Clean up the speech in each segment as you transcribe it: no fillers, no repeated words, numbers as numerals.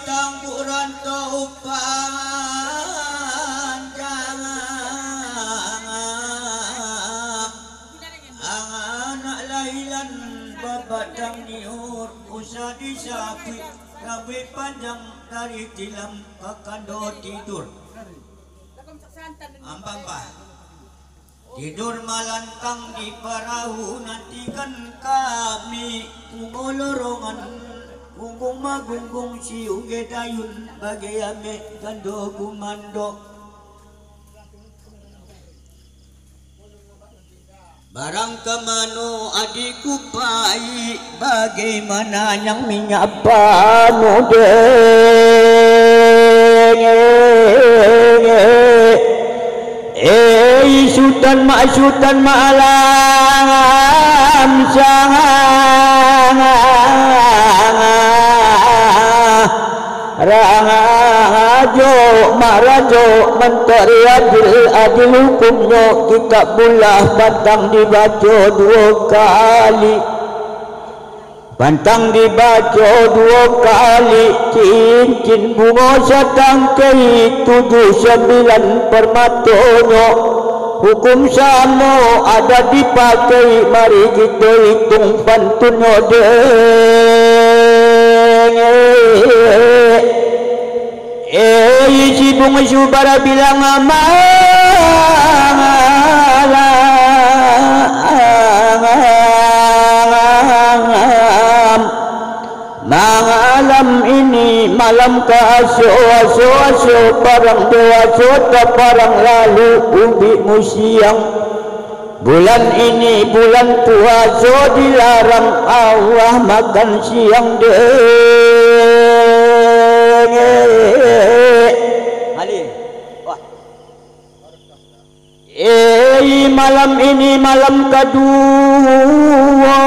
tamburan taupan jangan anak lailan babadang niur usah disapi rawe panjang dari tilam kakando tidur ampang pak tidur malantang di perahu nantikan kami kungolorongan gunggung magunggung siung gedayun bagai ame kando kumando barang kemano adikku pai bagaimana yang menyapamu Sultan malam sangat rajo marajo menteri adil hukumnya kitab bulah pantang dibaca 2 kali pantang dibaca 2 kali cincin bunga setangkai 79 permatonyo hukum sama ada dipakai mari kita hitung pantunyo si bunga subara bilang malam ini malam keaso parang dewasa parang lalu ubi musiang bulan ini bulan puasa dilarang Allah makan siang malam ini malam kedua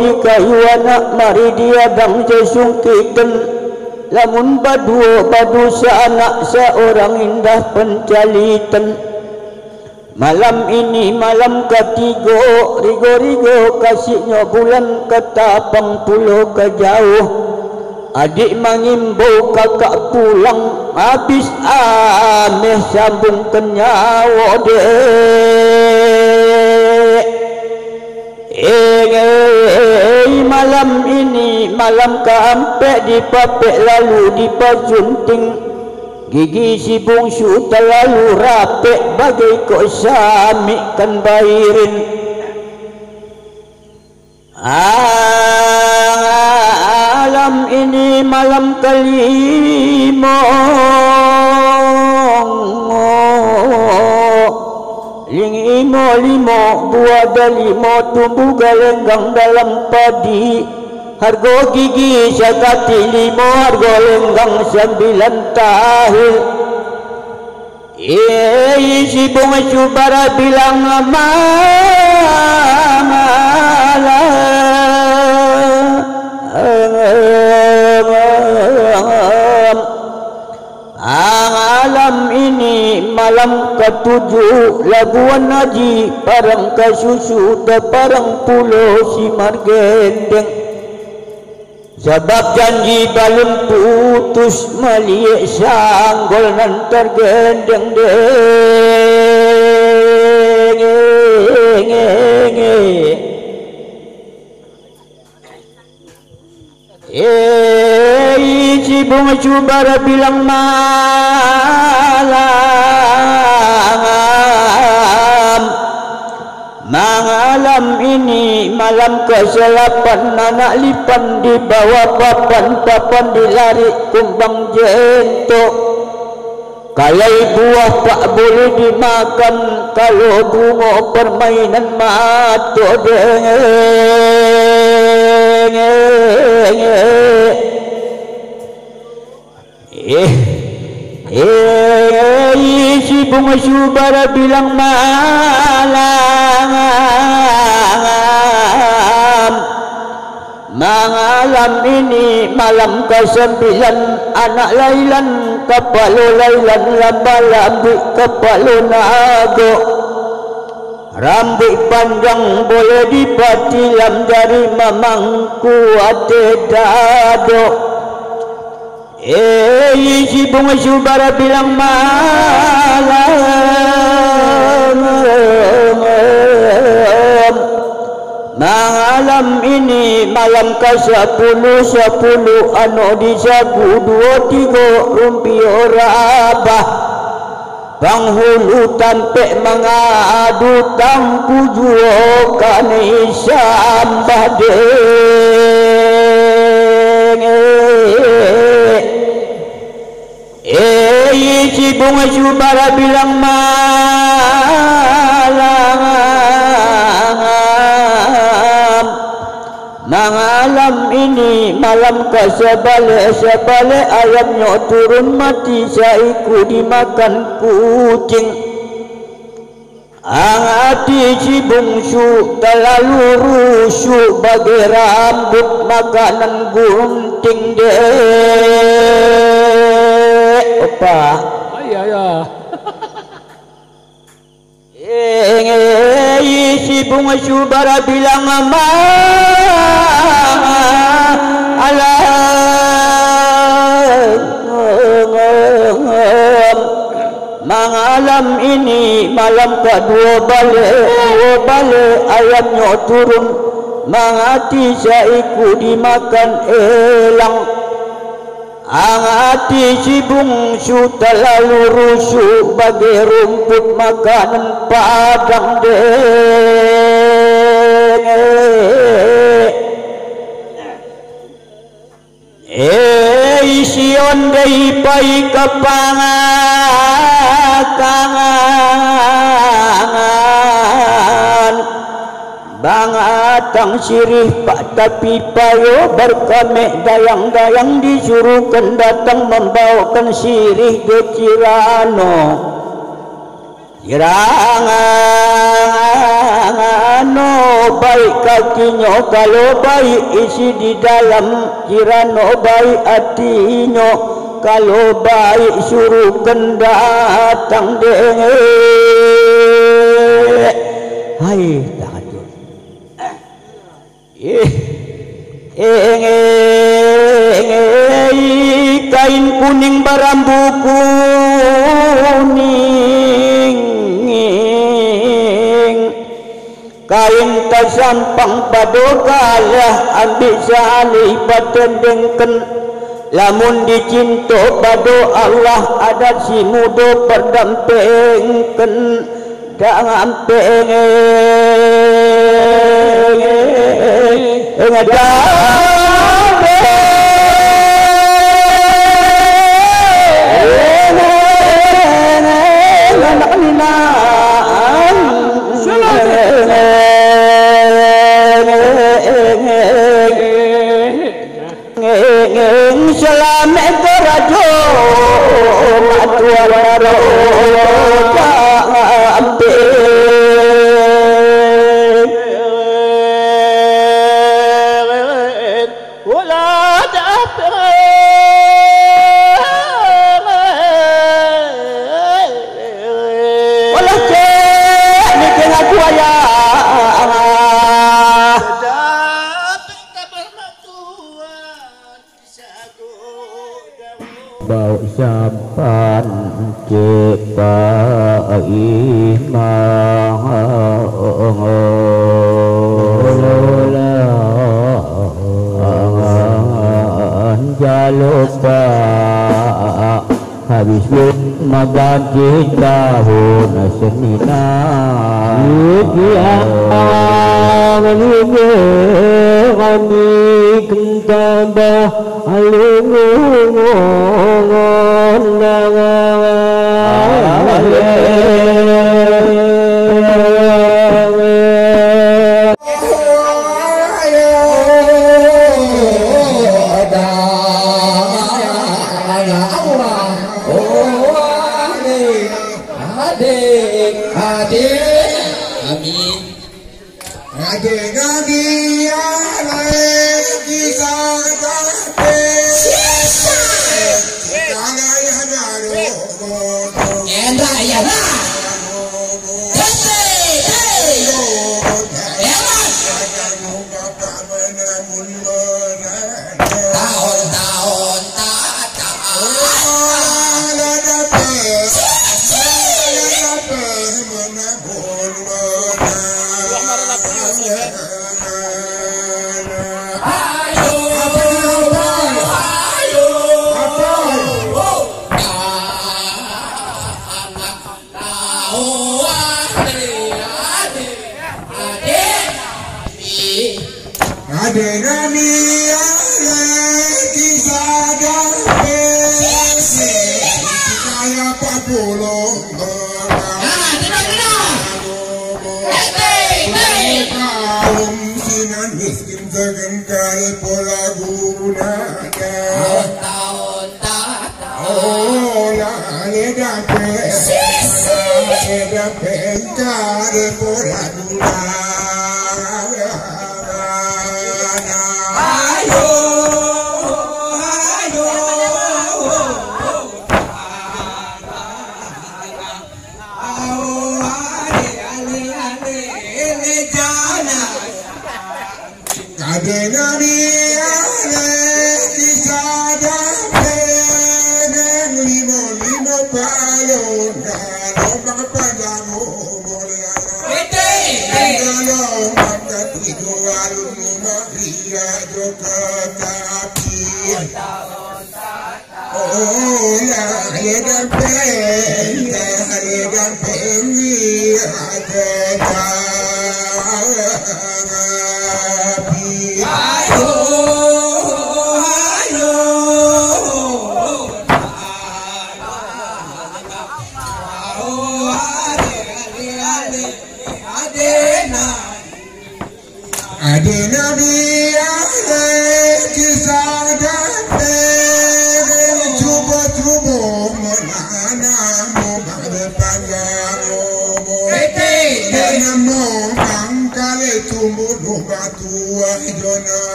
di kayu anak mari dia dang sesungkikan lamun badu seanak seorang indah pencalitan malam ini malam ketiga rigo kasihnya bulan ketapang pulau kejauh adik mengimbau kakak pulang habis ameh sambung kenyawa malam ini malam keempat dipapek lalu dipasunting gigi si bungsu terlalu rapek bagai kok samikan bairin malam ini malam kelima limo buah dan limo tumbuh galenggang dalam padi harga gigi sakati 5 harga lenggang 9 tahil si bunga subara bilang malam ini malam ketujuh labuan haji parang kasusu dan parang pulau si margendeng sebab janji balun putus meliek sanggol nan tergendeng si bunga subara bilang malam ini malam ke-8 anak lipan di bawah papan dilari kumbang jentok kalau buah tak boleh dimakan kalau bunga permainan mata si bunga subara bilang malam ini malam ke-9 anak lailan kepala lailan lamba lambi kepala nago Rambut panjang boleh dipatilam dari mamangku ate dado. Si bunga subara bilang malam ini malam ke-10 anu disagu 2-3 rumpi rabah panghulu tampek mengadu tampu juo kani sambah deng si bunga subara bilang malam ini malam sebalik ayamnya turun mati saiku dimakan kucing. Hati si bungsu terlalu rusuk bagi rambut makanan gunting dek. Opa si bunga subara bilang malam ini malam kedua balik ayamnya turun mangati saiku dimakan elang. Hati si bungsu terlalu rusuk bagi rumput makanan padang deng. Si ondai pai kepangakangan bangatang sirih pak tapi payo berkamek dayang-dayang disuruhkan datang membawakan sirih ke Cirano. Cirano baik kakinya kalau baik isi di dalam, Cirano baik hatinya kalau baik suruhkan datang deh. Hai kain kuning berambu kuning, kain tasampang padokalah ambil salih batendengken. Lamun dicinta bado Allah adat si mudo perdampengken dangampeng selamat berajo matuara bau sampan cepa imang jalupa habis maganti tahun senina kami kentambah Adik-adik yang lagi sangat tahun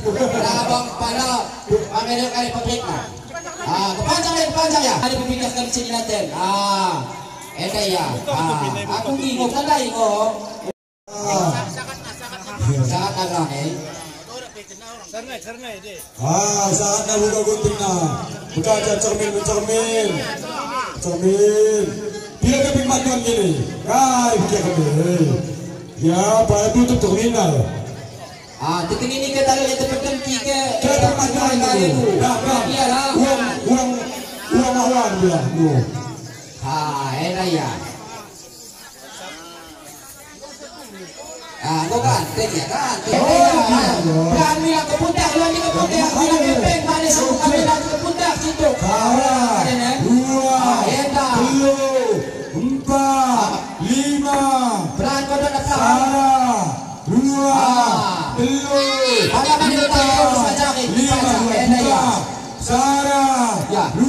Labang pala Amerika kali pabrik na. Kepanjang ya. Ada pipikaskan sini natin. Ito ya. Akong ingok na ingok. Saat agak Sarnay deh. Saat na buka gunting na. Buka aja cermin. Dia keping makan gini. Buka keping. Ya, pada tutup cermin na. Titik ini kita lihat tekan tiga. Kita makan dulu. Iyalah. Uang awal dia. Enak ya. Bukan, ya kan? Bukan bilang ke pundak, bilang ke pundak, bilang kepeng, mana sama kami bilang ke pundak situ. 2, 3, 4, 5. Beran kau dah nak Sarah, 2, 3. Ada mana kita harus baca ni? 5, Sarah, 2,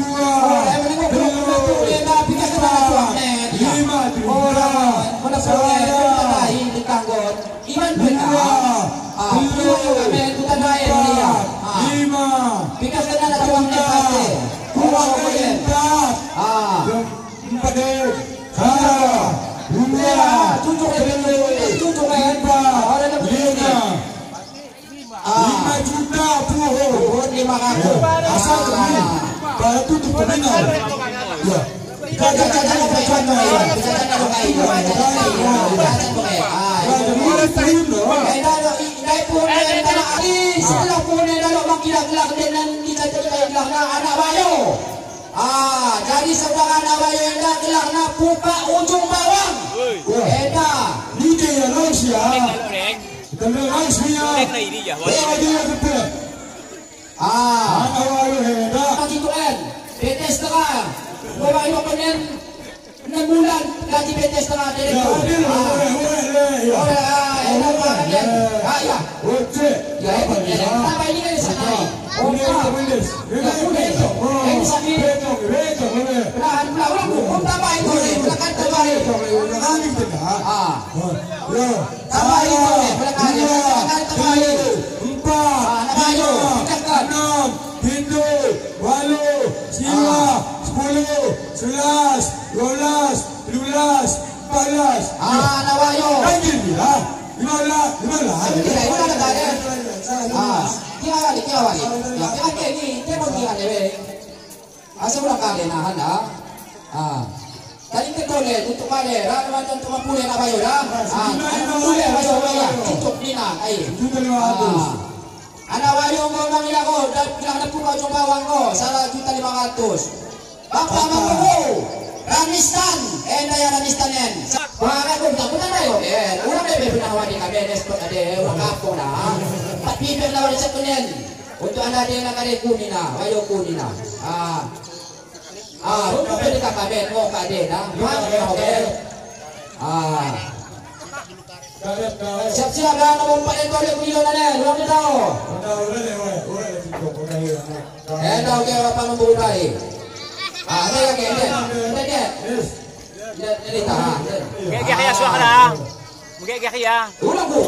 jadi saudara anak bayu yang gelakna buka ujung bawang. Ni dia langsung ya. Kita langsung ya. Dia bulan gaji BTS setengah direktur. Ya. Ya hebat ya. Tambah ini kan sana. Oh, ini sambil. Ulang tambah itu deh. Belakang tambah itu. Tambah itu deh. Belakang tambah itu. 4, 5, 6, 7, 8, 9, 10, 11, 12, 13, 14. Nawayo. Anjir bila. 15. Tiga kali. Ya, tiga ini. Dia mau tiga deh. Asal ulang kali nahan dah. Tadi kita boleh untuk kali. Rada macam cuma pulih nak bayu dah. Pulih bayu ya. Cukup Nina. Anak bayu kau kami lah kau. Dah ada pun kau coba bawang kau. Salah $1,500. Bapak mampu. Ranistan. Ya Ranistan en. Wah, aku tak pernah bayu. Orang lebih pernah wadi kami. Spot ada orang kampung dah. 4 bibir lah wadi satu nen. Untuk anda dia nak ada kunina. Bayu kunina. Untuk beli kakak mau kade dah. Siap-siap dah nak umpan boleh kilo nane. Luar dia tahu. Tahu ke apa memburai. Dia ke. Jadi tahan. Gaya kaya suara. Gaya kaya. Ulang bu.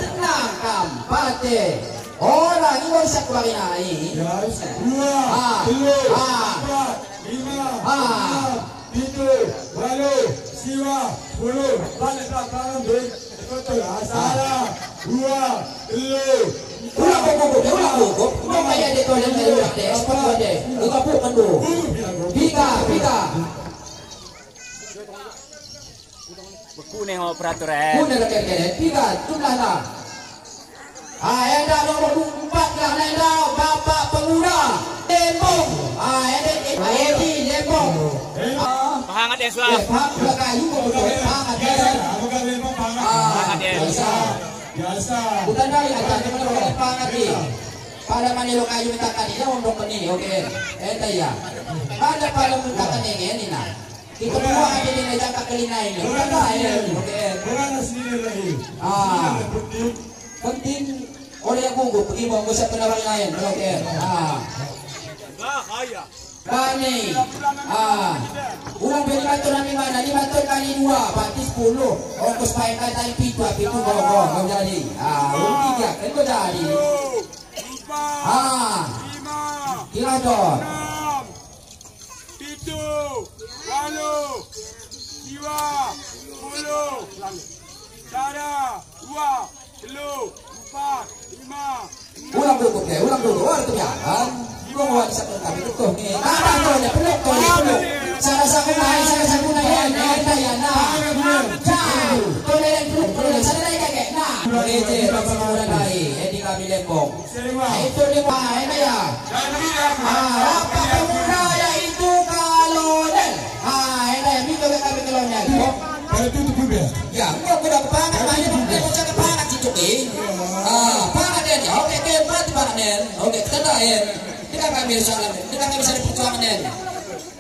Tenang kampate. Orang ini bisa keluar ini. 2, 3, 4, 5, 6, 7, 8, 9, 10. Balik belakang deh. Betul. Salah. 2, 3. Ulang bu. Mau kaya dia tu yang ulang deh. Spot deh. Kita bukan bu. Tiga. Beku nih operator. Punya rakyat. Tiga. Jumlah dah. Enda nomor 4 lah Enda Bapak Pengurah Lembong. Edi Lembong. Pahangat yang suara. Pak kayu kok pahangat. Pahangat ya. Biasa. Bukan dari aja mana pahangat ni. Pada manilo kayu minta kanina untuk ini. Okey. Ya. Pada minta kanina ni nah. Kita buat aja ni jangka kelina ini. Bukan dah ini. Okey. Orang sini lagi. Penting oleh yang gugup pergi mau ngusap penawar lain. Okey. Kami ulang beli motor kami mana? Ni motor kali 2 berarti 10. Ongkos payah tadi pitu bawa kau jadi. Ulang 3 kan kau jadi. 4 5 Kira dor. 7 8 jiwa 10 cara 2 4 5 Ulang dulu ke, ulang dulu. Orang tu jangan. Kau buat satu kali betul ni. Ada peluk. Saya naik. Ada nah. Jauh. Kau naik peluk. Saya naik kakek nah. Ini bapak orang lain. Edi kami Lembong. Itu dia. Ini ya. Apa pemuda ya itu kolonel. Ini ya. Minggu kami kolonel. Kalau itu berubah. Ya, kau sudah pangat. Banyak dia macam pangat itu ni. Pangat dia. Okey, berarti pangat dia. Okey, kita dah. Kita kami salam. Kita kami bisa perjuangan dia.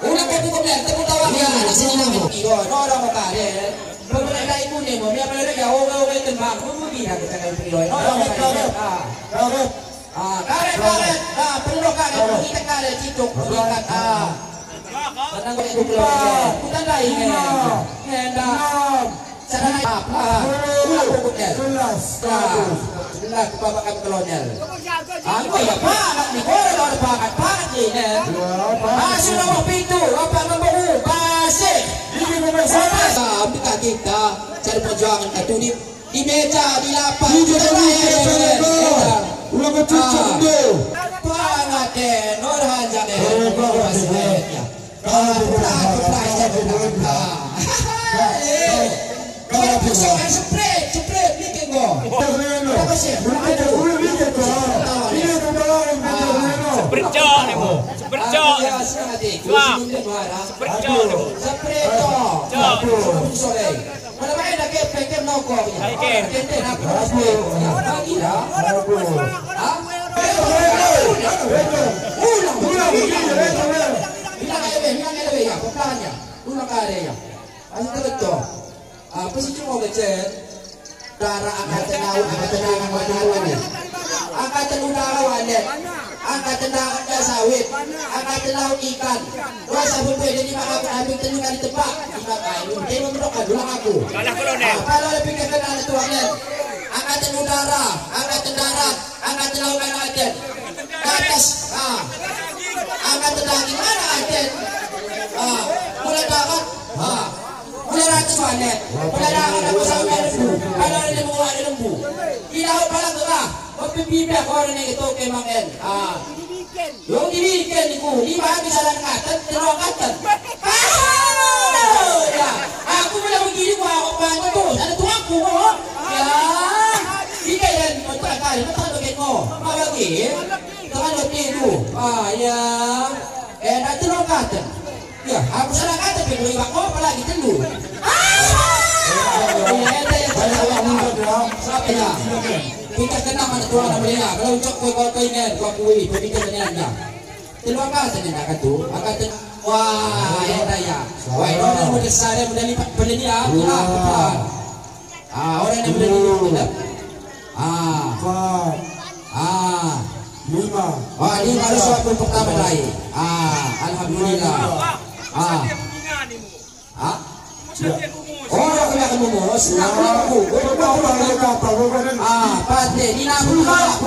Ulang kau bukan dia. Tepuk tangan ya. Sini nak pergi. Orang mau kare. Beberapa ibu ni, mau dia balik ya. Orang tembak. Mungkin kita kami pergi. Orang mau kare. Karet. Perlu karet. Kita karet itu. Tenang kau itu. Kita dah ini. Hendak. Cara naik apa? Ulang kau bukan. Jelas bapak kami kolonel. Aku ya pangat ni. Orang ada pangat ni. Masuk nombor pintu. Bapak nombor Basik. Kita cari perjuangan itu di meja, di lapan. Ulang kecil tu. Pangat den. Orang jangan. Kalau persoalan spread ni tengok. Apa sih? Sepercok ni bu. Sepercok. Mana main dah ke noko ni. Kita nak ulang. Ulang kare. Jen. Darah angkatan laut, angkatan darat mana? Angkatan udara walet, angkatan darat sawit, angkatan laut ikan. Kuasa bumbu jadi makan kambing tenukan di tempat. Lima kali, dia memberokkan dulang aku. Kalau lebih kekenal tuangan, angkatan udara, angkatan darat, angkatan laut mana Aden? Ke atas, angkatan daging mana Aden? Mulai darat, mulai ratus walet, mulai darat aku sampai lembu. Kalau ada lembu ada lembu. Di laut palang gerah, berpipih orang yang itu kemangen. Yung dibikin iku, lima bisa langkatan, terangkatan. Ya, aku bilang begini aku bangun terus, ada tuangku kok. Ya, tiga yang bertengkar, betul bagian kau. Apa lagi? Tangan lebih tu. Ya, nak terangkatan. Ya, aku salah kata pergi beli kau, apa lagi telu? Siapa ya? Kita kenal mana tuan nama dia. Kalau ucap kau ingat, kau akui, kau bikin dia. Terima kasih nak katu. Akan wah, ya daya. Wah, orang yang besar yang mudah lipat beli dia, itulah. Orang yang mudah lipat. 5. Ini baru suatu pertama lagi. Alhamdulillah. Orang kena akan memoros. Nak aku. Pasti. Ini nak aku.